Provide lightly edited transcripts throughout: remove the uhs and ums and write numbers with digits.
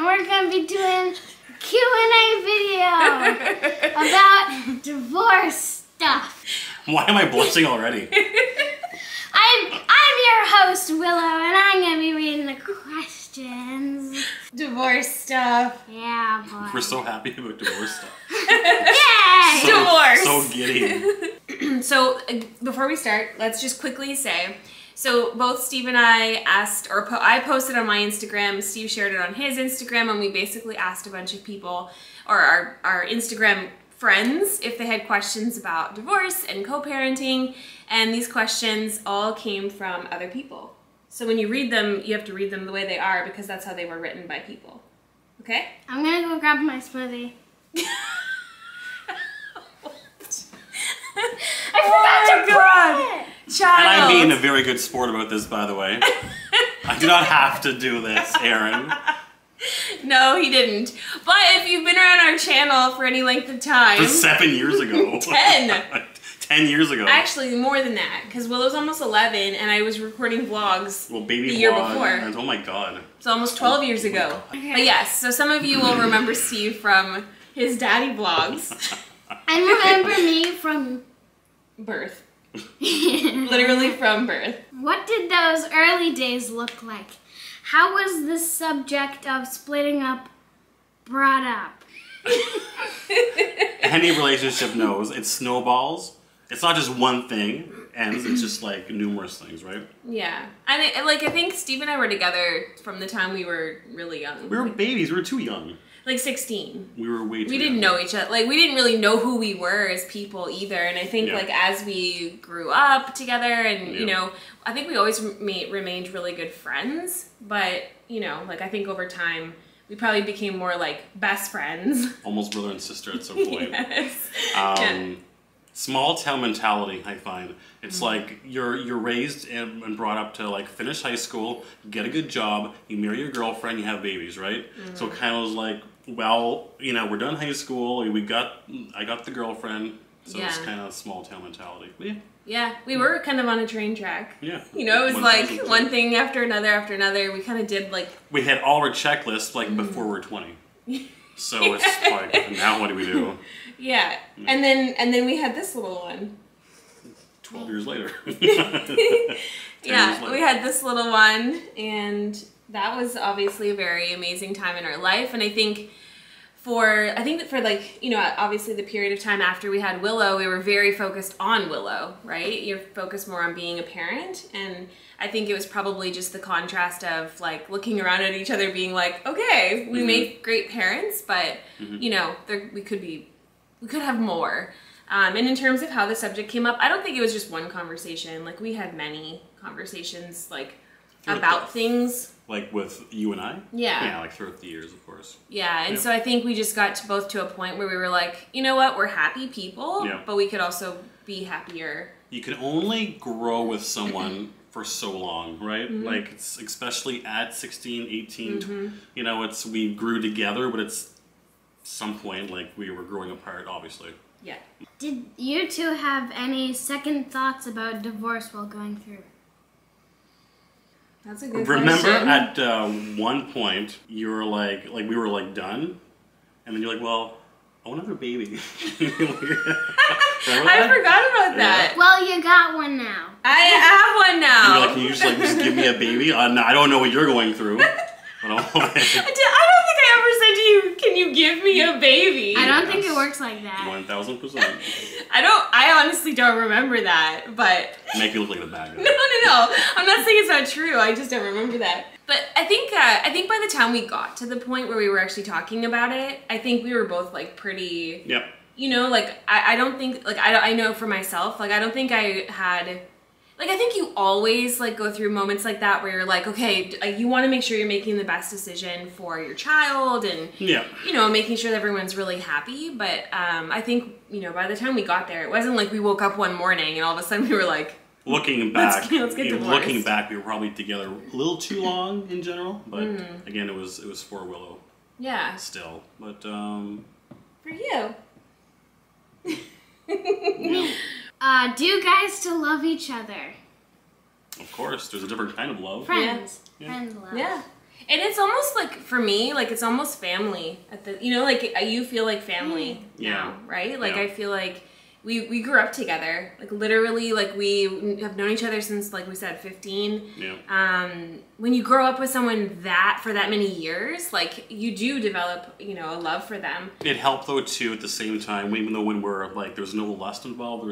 and we're gonna be doing a Q&A video about divorce stuff. Why am I blushing already? I'm your host, Willow, and I'm gonna be reading the questions. Divorce stuff. Yeah, boy. We're so happy about divorce stuff. Yay! Divorce. So giddy. So before we start, let's just quickly say, so both Steve and I asked, or I posted on my Instagram, Steve shared it on his Instagram, and we basically asked a bunch of people, or our Instagram friends, if they had questions about divorce and co-parenting, and these questions all came from other people. So when you read them, you have to read them the way they are because that's how they were written by people. Okay? I'm gonna go grab my smoothie. I forgot to put it! Child! And I'm being a very good sport about this, by the way. I do not have to do this, Aaron. No, he didn't. But if you've been around our channel for any length of time... For 7 years ago. 10! 10 years ago. Actually, more than that, because Willow's almost 11, and I was recording vlogs the year before. Oh my god. So almost 12 years ago. Okay. But yes, so some of you will remember Steve from his daddy vlogs. And remember me from Birth. Literally from birth. What did those early days look like? How was the subject of splitting up brought up? Any relationship knows it snowballs. It's not just one thing ends, it's just like numerous things, right? Yeah. And I think Steve and I were together from the time we were really young. We were babies, we were too young. Like 16. We were way too We didn't know each other. Like, we didn't really know who we were as people either. And I think, like, as we grew up together and, you know, I think we always remained really good friends. But, you know, like, I think over time, we probably became more, like, best friends. Almost brother and sister at some point. Yes. Small town mentality, I find. It's like you're raised and brought up to like finish high school, get a good job, you marry your girlfriend, you have babies, right? So it kind of was like, well, you know, we're done high school, I got the girlfriend, so it's kind of small town mentality. But yeah, we were kind of on a train track. Yeah. You know, it was like one thing after another. We kind of did like... We had all our checklists like before we were 20. So it's like, now what do we do? Yeah. And then we had this little one. 12 years later. Yeah, we had this little one, and that was obviously a very amazing time in our life. And I think that for like, you know, obviously the period of time after we had Willow, we were very focused on Willow, right? You're focused more on being a parent. And I think it was probably just the contrast of like looking around at each other being like, okay, we made great parents, but you know, we could have more. And in terms of how the subject came up, I don't think it was just one conversation. Like, we had many conversations, like, about things. Like with you and I? Yeah. Yeah, like throughout the years, of course. Yeah, and so I think we just got both to a point where we were like, you know what, we're happy people, but we could also be happier. You can only grow with someone for so long, right? Like, it's especially at 16, 18, you know, we grew together, but it's some point, like, we were growing apart, obviously. Yeah. Did you two have any second thoughts about divorce while going through? That's a good Remember question. at one point, you were like we were like done, and then you're like, well, I want another baby. I forgot about that. Well, you got one now. I have one now. And you're like, can you just give me a baby? I don't know what you're going through. I don't think I ever said to you, can you give me a baby? I don't think it works like that. 1000%. I honestly don't remember that, but... Make you look like the bad guy. No. I'm not saying it's not true. I just don't remember that. But I think by the time we got to the point where we were actually talking about it, I think we were both like pretty... Yep. You know, like, I don't think, like, I know for myself, like, I don't think I had... Like, I think you always, like, go through moments like that where you're like, okay, you want to make sure you're making the best decision for your child and, you know, making sure that everyone's really happy. But I think, you know, by the time we got there, it wasn't like we woke up one morning and all of a sudden we were like... Looking back, let's get divorced. Looking back, we were probably together a little too long in general. But, again, it was for Willow. Yeah. Still. But, For you. Do you guys still love each other? Of course, there's a different kind of love. Friends. Yeah. Friends love. Yeah. And it's almost like, for me, like it's almost family like you feel like family now, right? Like I feel like we grew up together, like literally, like we have known each other since, like we said, 15. Yeah. When you grow up with someone for that many years, like you do develop, a love for them. It helped though too at the same time, even though when we're like, there's no lust involved,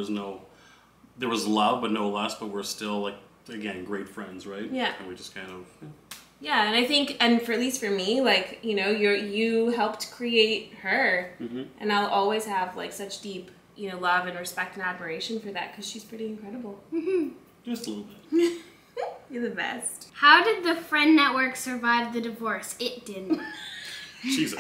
there was love but no lust, but we're still like, again, great friends, right? Yeah. And we just kind of... Yeah, and I think, and at least for me, like, you helped create her, and I'll always have like such deep, love and respect and admiration for that, because she's pretty incredible. Just a little bit. You're the best. How did the friend network survive the divorce? It didn't. Jesus.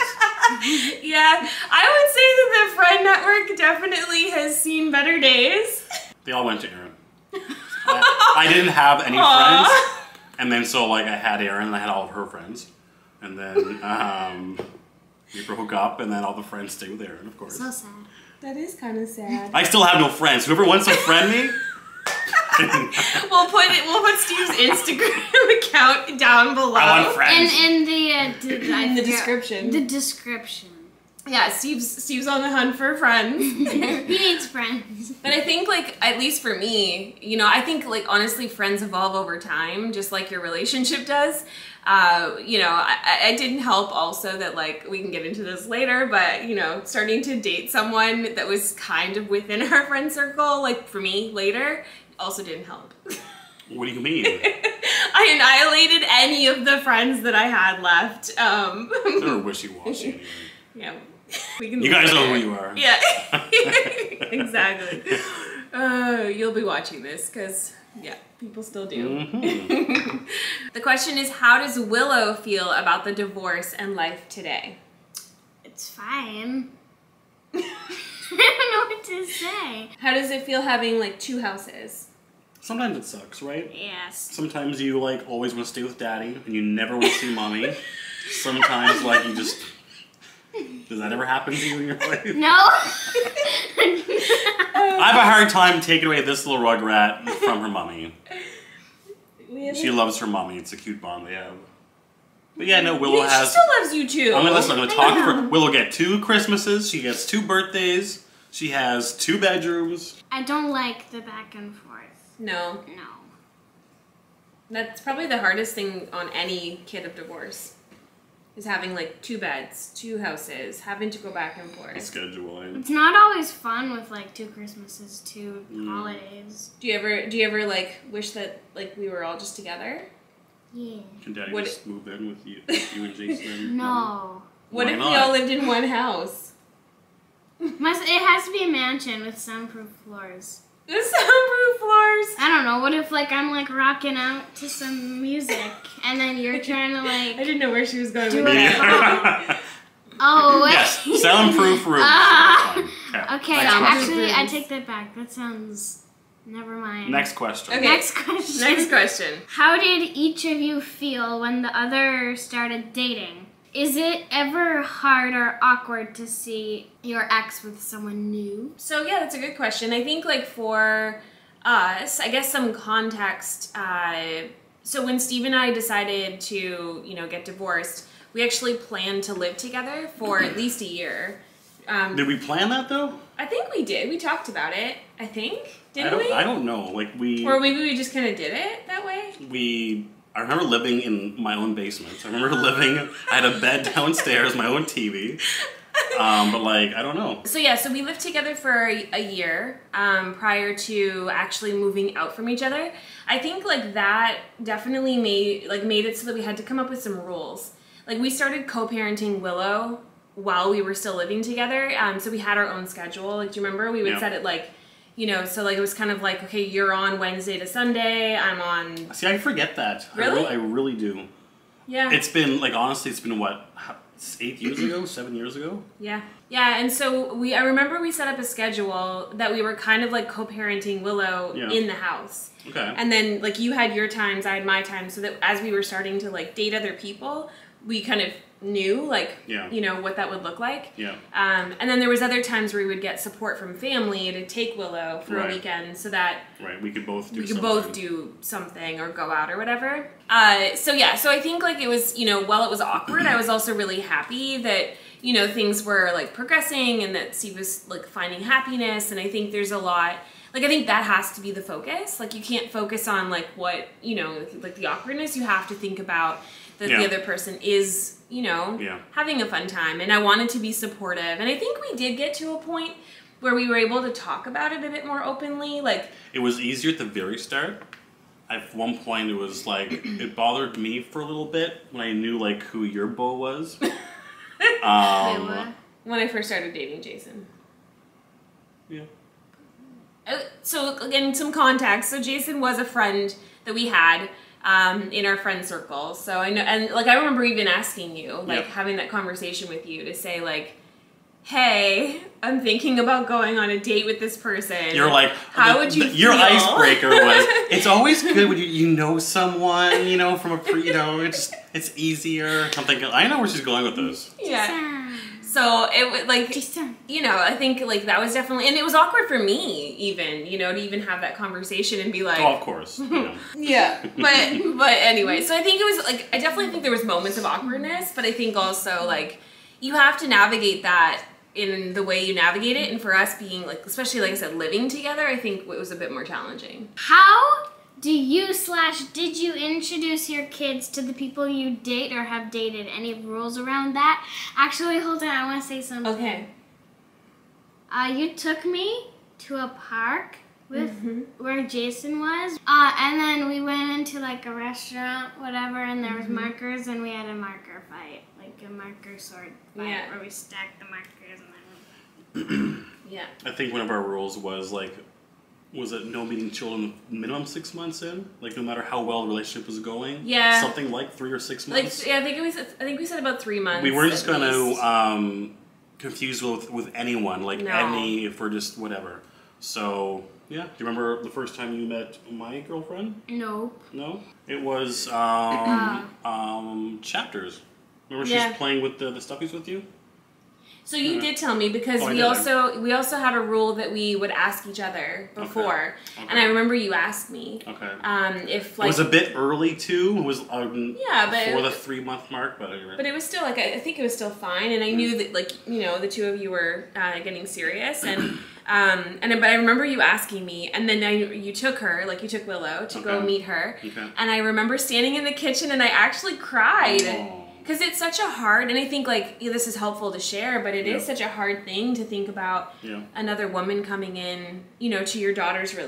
Yeah, I would say that the friend network definitely has seen better days. They all went to Erin. I didn't have any friends. And then so like I had Erin and I had all of her friends. And then we broke up and then all the friends stayed with Erin, of course. So sad. That is kind of sad. I still have no friends. Whoever wants to friend me. We'll put Steve's Instagram account down below. I want friends. In the description. The description. Yeah, Steve's on the hunt for friends. He needs friends. But I think, like, at least for me, I think, like, honestly, friends evolve over time, just like your relationship does. I didn't help also that, like, we can get into this later, but, starting to date someone that was kind of within our friend circle, like, for me, later, also didn't help. What do you mean? I annihilated any of the friends that I had left. They were wishy-washy anyway. Yeah. You guys know who you are. Yeah, exactly. You'll be watching this because, yeah, people still do. The question is, how does Willow feel about the divorce and life today? It's fine. I don't know what to say. How does it feel having, like, 2 houses? Sometimes it sucks, right? Yes. Sometimes you, like, always want to stay with daddy and you never want to see mommy. Sometimes, like, you just... Does that ever happen to you in your life? No. I have a hard time taking away this little rugrat from her mommy. She loves her mommy. It's a cute bond they have. But yeah, no, Willow has... She still loves you too. I'm gonna talk for... Willow get 2 Christmases. She gets 2 birthdays. She has 2 bedrooms. I don't like the back and forth. No. No. That's probably the hardest thing on any kid of divorce. Is having like 2 beds, 2 houses, having to go back and forth. Scheduling. It's not always fun with like 2 Christmases, 2 holidays. Do you ever like wish that like we were all just together? Yeah. Can daddy just move in with you and Jason? No. What if we all lived in one house? It has to be a mansion with soundproof floors. The soundproof floors. I don't know. What if like I'm like rocking out to some music and then you're trying to like... I didn't know where she was going do with it. that. Oh, wait. Yes, soundproof room. Okay, actually, I take that back. That sounds... Never mind. Next question. Okay. Next question. Next question. How did each of you feel when the other started dating? Is it ever hard or awkward to see your ex with someone new? So yeah, that's a good question. I think like for us, I guess some context. So when Steve and I decided to, get divorced, we actually planned to live together for at least a year. Did we plan that though? I think we did. We talked about it. I think. Didn't we? I don't know. Like Or maybe we just kind of did it that way. I remember living in my own basement. I had a bed downstairs, my own TV. But like, I don't know. So yeah, so we lived together for a year prior to actually moving out from each other. I think like that definitely made it so that we had to come up with some rules. Like we started co-parenting Willow while we were still living together. So we had our own schedule. Like, do you remember? We would set it like, so like it was kind of like, okay, you're on Wednesday to Sunday, I'm on... See, I forget that. Really? I really do. Yeah. It's been, like, honestly, it's been, what, 8 years ago? 7 years ago? Yeah. Yeah, and so I remember we set up a schedule that we were kind of like co-parenting Willow in the house. Okay. And then, like, you had your times, I had my times, so that as we were starting to, like, date other people, we kind of knew, like, Yeah. you know, what that would look like. Yeah. And then there was other times where we would get support from family to take Willow for a Right. weekend so that Right. We could both do we could something. both do something or go out or whatever. So I think like it was, you know, while it was awkward, I was also really happy that, you know, things were like progressing and that Steve was like finding happiness. And I think there's a lot, like, I think that has to be the focus. Like, you can't focus on like what, you know, like the awkwardness. You have to think about that Yeah. the other person is, you know, Yeah. having a fun time. And I wanted to be supportive. And I think we did get to a point where we were able to talk about it a bit more openly. Like, It was easier at the very start. At one point, it was like, it bothered me for a little bit when I knew like who your beau was. Wait, what? when I first started dating Jason. Yeah. So again, some context. So Jason was a friend that we had in our friend circle. So I know, and like I remember even asking you, like Yep. having that conversation with you to say like, "Hey, I'm thinking about going on a date with this person." You're like, how would you your feel? icebreaker was, it's always good when you know someone, you know, from a you know, it's easier. I'm thinking, I know where she's going with this. Yeah. So it was like, Jason. you know, I think like that was definitely, and it was awkward for me even, you know, to even have that conversation and be like, Oh, of course. You know. yeah, but anyway, so I think it was like, I definitely think there was moments of awkwardness, but I think also like you have to navigate that in the way you navigate it. And for us being like, especially like I said, living together, I think it was a bit more challenging. How do you / did you introduce your kids to the people you date or have dated? Any rules around that? Actually, hold on, I want to say something. Okay. You took me to a park with where Jason was, and then we went into like a restaurant, whatever, and there was markers, and we had a marker fight, like a marker sword fight, Yeah. where we stacked the markers and then. Yeah. I think one of our rules was like, was it no meeting children minimum 6 months in? Like no matter how well the relationship was going? Yeah. Something like 3 or 6 Like, months? yeah, I think we said about 3 months. We weren't just at going least. to confuse with anyone, like No. any, if we're just whatever. So, yeah. Do you remember the first time you met my girlfriend? Nope. No? It was chapters. Remember Yeah. she's playing with the stuffies with you? So you did tell me because Oh, I we did. also had a rule that we would ask each other before, Okay. and I remember you asked me Okay. if It like was a bit early too. It was Yeah, but- before the 3-month mark, but but it was still like I think it was still fine, and I knew that like you know the two of you were getting serious, and but I remember you asking me, and then you took her, like you took Willow to go Okay. meet her, Okay. and I remember standing in the kitchen and I actually cried. Oh. Because it's such a hard, and I think like this is helpful to share, but it is Yeah. such a hard thing to think about Yeah. another woman coming in, you know, to your daughter's Yeah.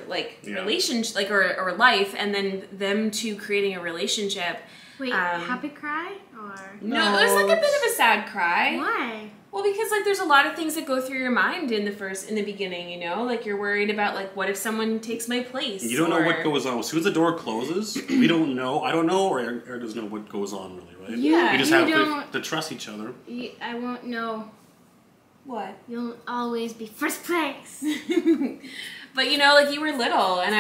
relationship, like or life, and then them two creating a relationship. Wait, happy cry or No, it was like a bit of a sad cry. why? Well, because like there's a lot of things that go through your mind in the beginning, you know, like you're worried about like what if someone takes my place. You don't know or- what goes on. As soon as the door closes, we don't know. I don't know, or Eric doesn't know what goes on really, right? Yeah. We just You have don't- to trust each other. I won't know. What? You'll always be first place. But you know, like you were little, and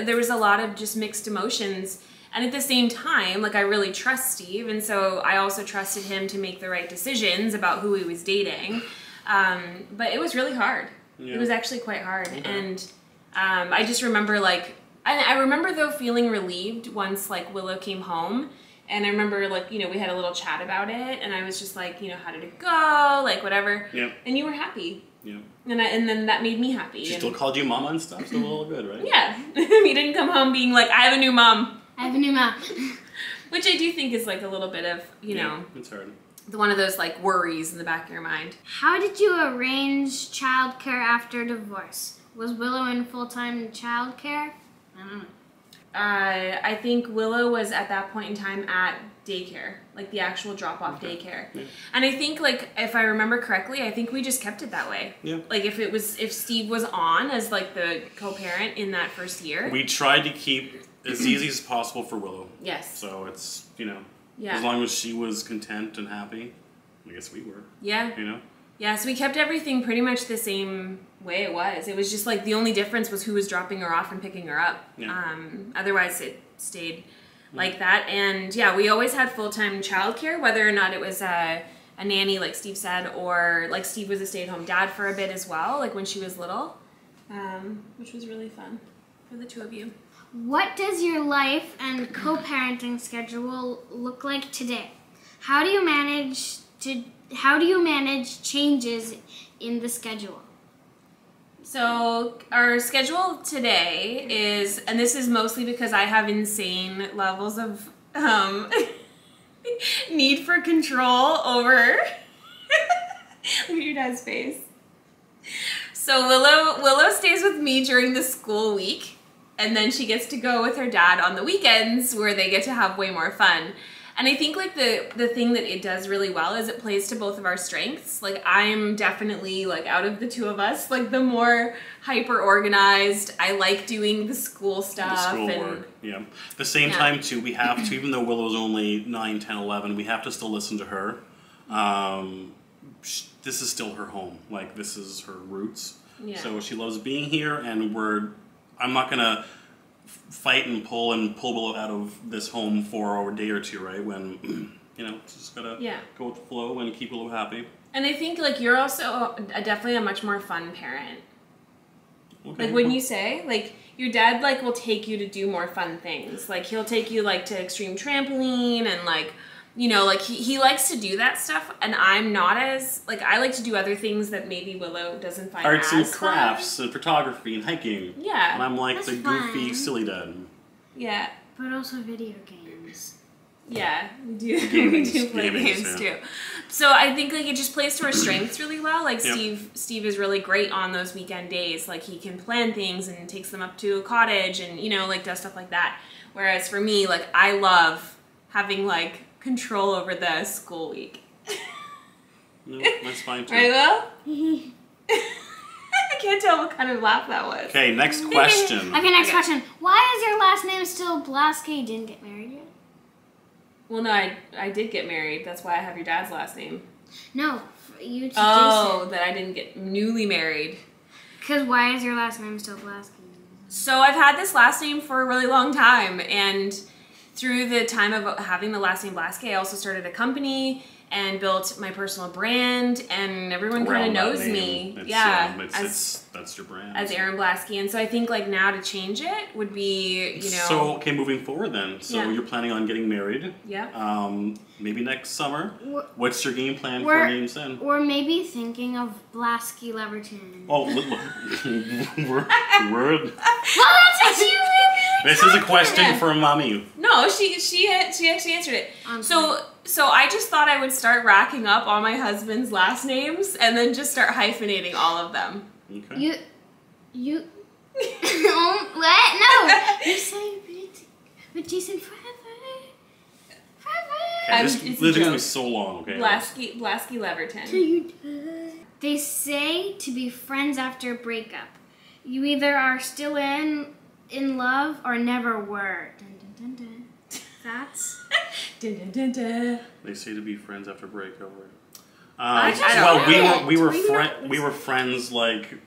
there was a lot of just mixed emotions. And at the same time, like I really trust Steve, and so I also trusted him to make the right decisions about who he was dating. But it was really hard. Yeah. It was actually quite hard, Okay. and I just remember like I remember though feeling relieved once like Willow came home. And I remember, like, you know, we had a little chat about it, and I was just like, you know, how did it go? Like, whatever. Yep. And you were happy. Yeah. And then that made me happy. She and, still called you mama and stuff, so all good, right? yeah. You didn't come home being like, I have a new mom. I have a new mom. Which I do think is, like, a little bit of, you know, It's hard. one of those, like, worries in the back of your mind. How did you arrange childcare after divorce? Was Willow in full-time childcare? I don't know. I think Willow was at that point in time at daycare, like the actual drop-off Okay. daycare. Yeah. And I think, like, if I remember correctly, I think we just kept it that way. Yeah. Like, if Steve was on as, like, the co-parent in that first year. We tried to keep as easy as possible for Willow. Yes. So it's, you know, Yeah. as long as she was content and happy, I guess we were, Yeah. you know? Yeah, so we kept everything pretty much the same way it was. It was just like the only difference was who was dropping her off and picking her up. Yeah. Otherwise, it stayed like that. And yeah, we always had full-time childcare, whether or not it was a nanny, like Steve said, or like Steve was a stay-at-home dad for a bit as well, like when she was little, which was really fun for the two of you. What does your life and co-parenting schedule look like today? How do you manage changes in the schedule? So our schedule today is, and this is mostly because I have insane levels of need for control over. Look at your dad's face. So Willow stays with me during the school week, and then she gets to go with her dad on the weekends where they get to have way more fun. And I think like the thing that it does really well is it plays to both of our strengths. Like I'm definitely like out of the two of us, like the more hyper organized. I like doing the school stuff. The schoolwork, yeah. The same time too, we have to, even though Willow's only 9, 10, 11, we have to still listen to her. This is still her home. Like this is her roots. Yeah. So she loves being here, and I'm not gonna fight and pull Willow out of this home for a day or two, right? When, you know, just gotta go with the flow and keep Willow happy. And I think, like, you're also definitely a much more fun parent. Okay. Like, when you say, like, your dad, like, will take you to do more fun things. Like, he'll take you, like, to extreme trampoline and, like, you know, like, he likes to do that stuff, and I'm not as, like, I like to do other things that maybe Willow doesn't find as fun. Arts and crafts and photography and hiking. Yeah. And I'm like the goofy, silly dad. Yeah. But also video games. Yeah, we do play games too. So I think like it just plays to our strengths really well. Like Steve is really great on those weekend days. Like he can plan things and takes them up to a cottage and, you know, like does stuff like that. Whereas for me, like I love having like control over the school week. No, that's fine too. Right, Will? I can't tell what kind of laugh that was. Okay, next question. Okay, next question. Why is your last name still Blaska? You didn't get married yet? Well, no, I did get married. That's why I have your dad's last name. No, you to Jason. That I didn't get newly married. Because why is your last name still Blaska? So I've had this last name for a really long time, and through the time of having the last name Blaska, I also started a company and built my personal brand, and everyone kind of knows me. That's your brand. As Erin Blaska, and so I think like now to change it would be, you know. So okay, moving forward then. So you're planning on getting married. Yeah. Maybe next summer. What's your game plan for names then? We're maybe thinking of Blasky Leverton. Oh, we're well, that's what you This is a question for mommy. No, she actually answered it. So I just thought I would start racking up all my husband's last names and then just start hyphenating all of them. Okay. You what? No. You say with Jason forever. Okay, this is going to be so long, okay? Blasky Leverton. They say to be friends after breakup. You either are still in love or never were. Dun, dun, dun, dun. That's... dun, dun, dun, dun. They say to be friends after breakup. We were friends like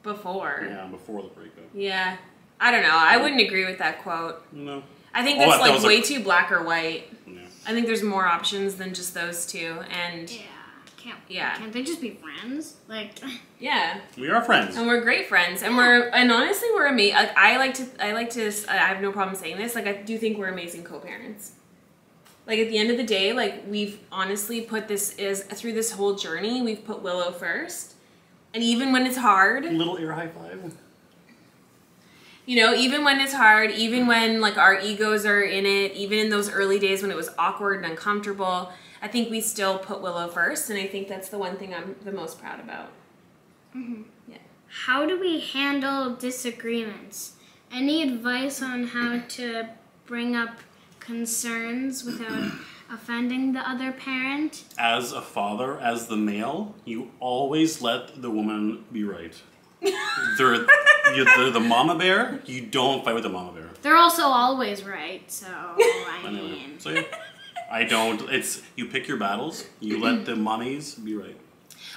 before. Yeah, before the breakup. Yeah, I don't know. I wouldn't agree with that quote. No. I think that's like way too black or white. Yeah. I think there's more options than just those two, and can't they just be friends? Like, yeah, we are friends, and we're great friends, and honestly we're amazing. Like, I have no problem saying this. Like, I do think we're amazing co-parents. Like, at the end of the day, like, we've honestly put through this whole journey, we've put Willow first, and even when it's hard, little air high five. You know, even when it's hard, even when like our egos are in it, even in those early days when it was awkward and uncomfortable, I think we still put Willow first, and I think that's the one thing I'm the most proud about. Mm-hmm. Yeah. How do we handle disagreements? Any advice on how to bring up concerns without offending the other parent? As a father, as the male, you always let the woman be right. They're the mama bear. You don't fight with the mama bear. They're also always right, so I mean. So yeah, I don't. It's you pick your battles. You let the mommies be right,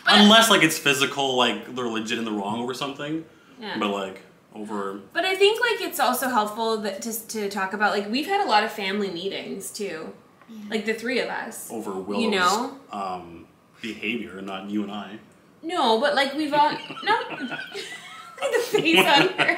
unless like it's physical, like they're legit in the wrong over something. Yeah. But like over. But I think like it's also helpful that to talk about like we've had a lot of family meetings too, like the three of us Over Willow's, you know, behavior, not you and I. No, but like we've all no. The face on her.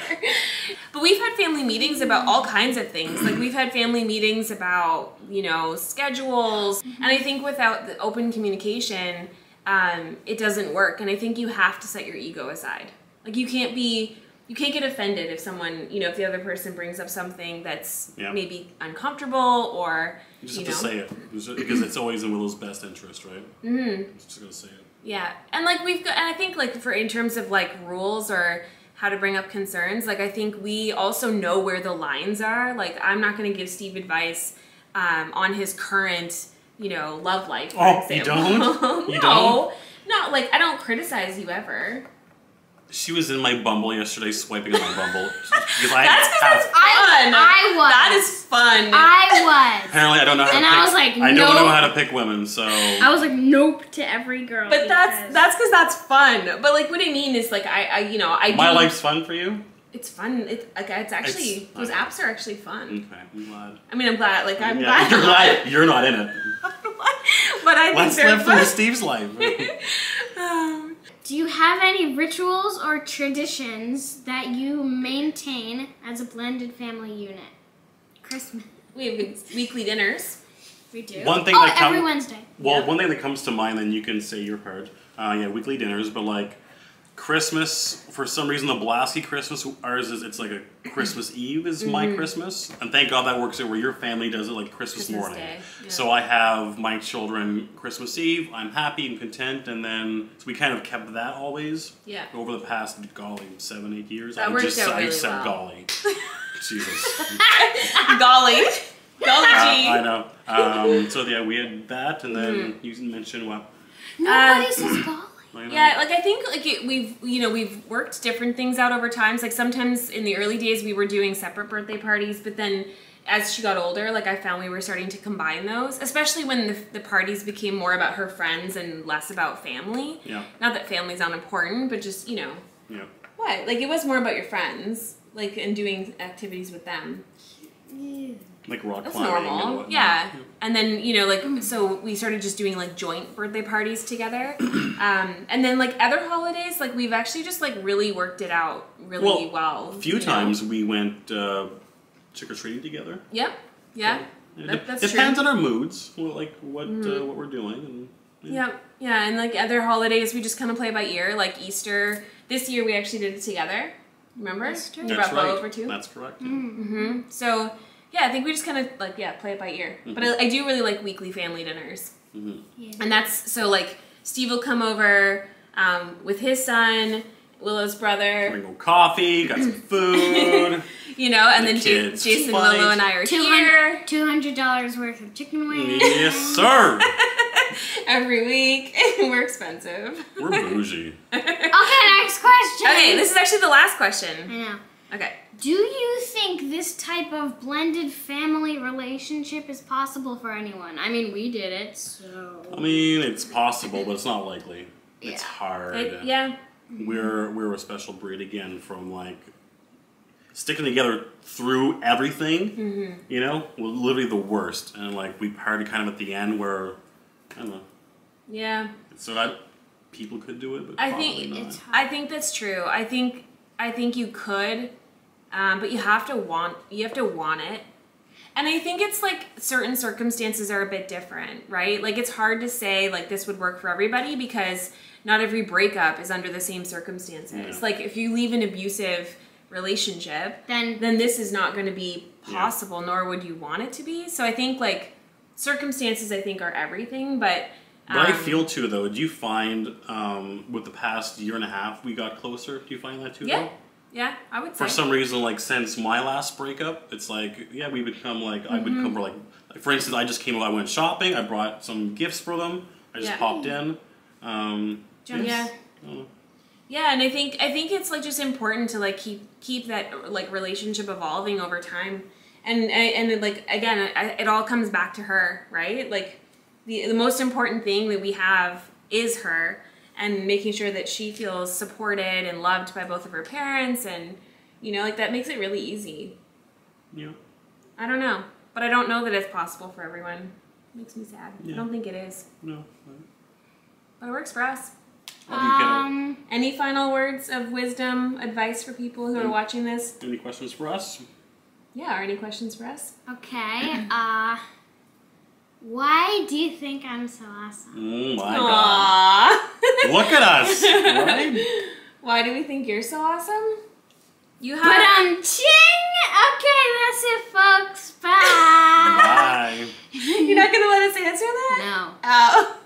But we've had family meetings about all kinds of things. Like we've had family meetings about, you know, schedules. And I think without the open communication, it doesn't work. And I think you have to set your ego aside. Like you can't get offended if someone, you know, if the other person brings up something that's maybe uncomfortable or, you just have to say it. Because it's always in Willow's best interest, right? Mm-hmm. Just gonna say it. Yeah, and like and I think like in terms of like rules or how to bring up concerns, like I think we also know where the lines are. Like I'm not going to give Steve advice on his current, you know, love life. For example. You don't? You No, don't? not like I don't criticize you ever. She was in my Bumble yesterday, swiping on my Bumble. Because That's fun. I was. That is fun. I was. Apparently, I don't know how to pick. I was like, I don't know how to pick women, so. I was like, nope to every girl. But that's because that's fun. But like, what I mean is like, I My life's fun for you? It's fun. It's actually those apps are actually fun. Okay, I'm glad. I mean, I'm glad. Like I'm glad. glad. You're glad you're not in it. But I think Let's they're live fun. through Steve's life. Do you have any rituals or traditions that you maintain as a blended family unit? Christmas. We have weekly dinners. We do. One thing every Wednesday. Well, one thing that comes to mind, then you can say your part. Weekly dinners, but like Christmas, for some reason, the Blaska Christmas, ours is, it's like a Christmas Eve is my Christmas. And thank God that works out where your family does it like Christmas morning. Day. Yeah. So I have my children Christmas Eve, I'm happy and content, and then, so we kind of kept that always. Yeah. Over the past, golly, 7-8 years. That worked out really said well. golly. Jesus. Golly. Golly gee. I know. So yeah, we had that, and then you mentioned what? Nobody says golly. Yeah, like I think like we've worked different things out over times. Like sometimes in the early days we were doing separate birthday parties, but then as she got older, like I found we were starting to combine those, especially when the parties became more about her friends and less about family. Yeah. Not that family's unimportant, but just, you know. Yeah. What? Like it was more about your friends, like and doing activities with them. Like rock That's climbing and normal. whatnot. Yeah. And then, you know, like, so we started just doing, like, joint birthday parties together. And then, like, other holidays, like, we've actually just, like, really worked it out really well. A few times we went trick-or-treating together. Yep. Yeah. Yeah. That's Depends true. on our moods, what we're doing. And, Yep. Yeah, and, like, other holidays, we just kind of play by ear. Like, Easter. This year, we actually did it together. Remember? Easter? You That's brought Bo right. over, too? That's correct. Yeah. Mm-hmm. So... yeah, I think we just kind of, like, play it by ear. But I do really like weekly family dinners. Mm-hmm. Yeah. And that's, so, like, Steve will come over with his son, Willow's brother. Bring him coffee, got some food. You know, and The then kids Jason, fight. Willow, and I are here. $200 worth of chicken wings. Yes, sir. Every week. We're expensive. We're bougie. Okay, next question. Okay, this is actually the last question. I know. Okay. Do you think this type of blended family relationship is possible for anyone? I mean, we did it, so... I mean, it's possible, but it's not likely. It's Yeah. hard. Yeah. We're a special breed again from like sticking together through everything. You know, we're literally the worst, and like we party kind of at the end where I don't know. Yeah. So people could do it, but I probably think not. I think that's true. I think you could, but you have to want it. And I think it's like certain circumstances are a bit different, right? Like it's hard to say like this would work for everybody because not every breakup is under the same circumstances. Yeah. Like if you leave an abusive relationship, Then this is not going to be possible, nor would you want it to be. So I think like circumstances I think are everything, but I feel too though. Do you find with the past year and a half we got closer? Do you find that too? yeah. Though? Yeah, I would say. For some reason, like since my last breakup, it's like we become like I would come for like for instance, I just came. I went shopping. I brought some gifts for them. I just popped in. Yeah. Yeah, and I think it's like just important to like keep that like relationship evolving over time, and like again, it all comes back to her, right? Like the most important thing that we have is her, and making sure that she feels supported and loved by both of her parents, and You know, like that makes it really easy. Yeah. I don't know. But I don't know that it's possible for everyone. It makes me sad. Yeah. I don't think it is. No. But it works for us. How do you get it? Any final words of wisdom, advice for people who are watching this? Any questions for us? Yeah, or any questions for us? Okay. Why do you think I'm so awesome? Oh my God. Look at us. Right? Why do we think you're so awesome? You have. But I'm ching. Okay, that's it, folks. Bye. Bye. You're not gonna let us answer that? No. Oh.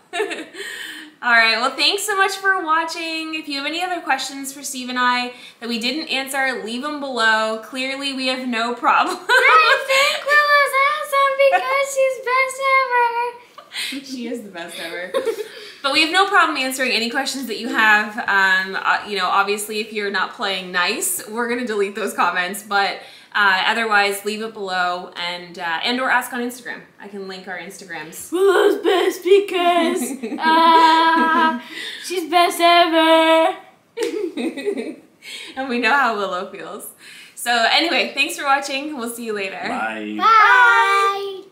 All right. Well, thanks so much for watching. If you have any other questions for Steve and I that we didn't answer, leave them below. Clearly, we have no problem. I think Willow's awesome because she's best ever. She is the best ever. But we have no problem answering any questions that you have. You know, obviously, if you're not playing nice, we're going to delete those comments. But otherwise, leave it below and or ask on Instagram. I can link our Instagrams. Willow's best because she's best ever. And we know how Willow feels. So anyway, thanks for watching. We'll see you later. Bye. Bye.